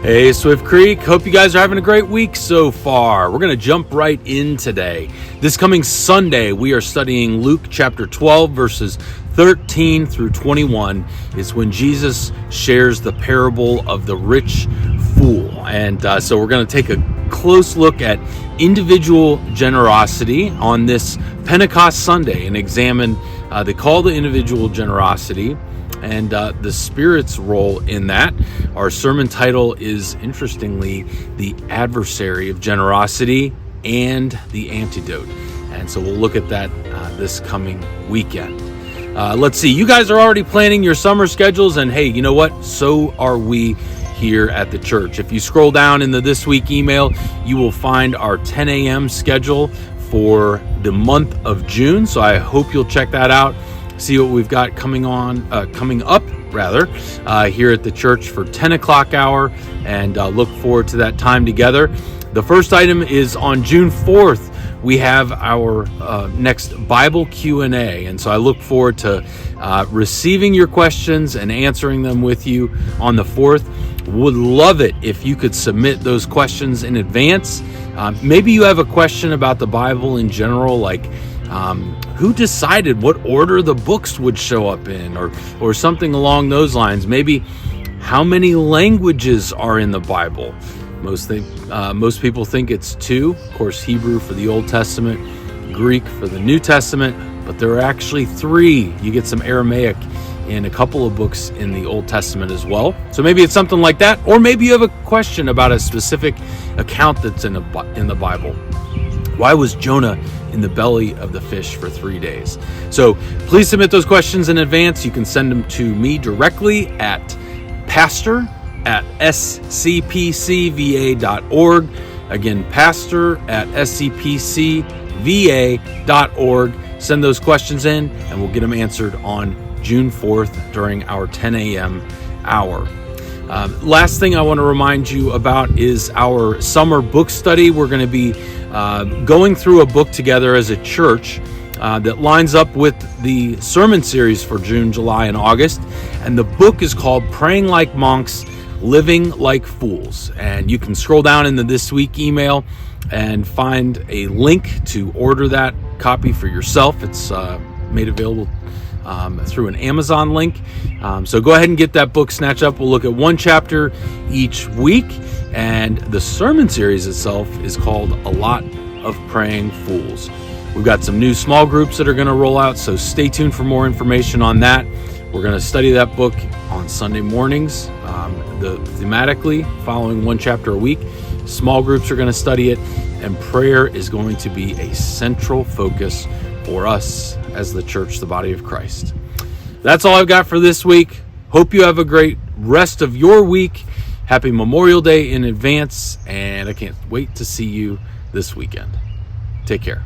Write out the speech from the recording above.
Hey, Swift Creek. Hope you guys are having a great week so far. We're going to jump right in today. This coming Sunday, we are studying Luke chapter 12, verses 13 through 21. It's when Jesus shares the parable of the rich fool. And so we're going to take a close look at individual generosity on this Pentecost Sunday and examine the call to individual generosity and the Spirit's role in that. Our sermon title is, interestingly, The Adversary of Generosity and the Antidote. And so we'll look at that this coming weekend. Let's see, you guys are already planning your summer schedules, and hey, you know what? So are we here at the church. If you scroll down in the This Week email, you will find our 10 a.m. schedule for the month of June. So I hope you'll check that out. See what we've got coming up here at the church for 10 o'clock hour, and look forward to that time together. The first item is on June 4th. We have our next Bible Q&A, and so I look forward to receiving your questions and answering them with you on the 4th. Would love it if you could submit those questions in advance. Maybe you have a question about the Bible in general, like who decided what order the books would show up in, or something along those lines. Maybe how many languages are in the Bible. Most people think it's 2. Of course, Hebrew for the Old Testament, Greek for the New Testament, but there are actually 3. You get some Aramaic in a couple of books in the Old Testament as well. So maybe it's something like that, or maybe you have a question about a specific account that's in the Bible. Why was Jonah in the belly of the fish for 3 days? So please submit those questions in advance. You can send them to me directly at pastor@scpcva.org. Again, pastor@scpcva.org. Send those questions in, and we'll get them answered on June 4th during our 10 a.m. hour. Last thing I want to remind you about is our summer book study. We're going to be going through a book together as a church that lines up with the sermon series for June, July, and August. And the book is called Praying Like Monks, Living Like Fools. And you can scroll down in the This Week email and find a link to order that copy for yourself. It's made available through an Amazon link. So go ahead and get that book snatched up. We'll look at one chapter each week. And the sermon series itself is called A Lot of Praying Fools. We've got some new small groups that are going to roll out, so stay tuned for more information on that. We're going to study that book on Sunday mornings, thematically, following one chapter a week. Small groups are going to study it, and prayer is going to be a central focus for us as the church, the body of Christ. That's all I've got for this week. Hope you have a great rest of your week. Happy Memorial Day in advance, and I can't wait to see you this weekend. Take care.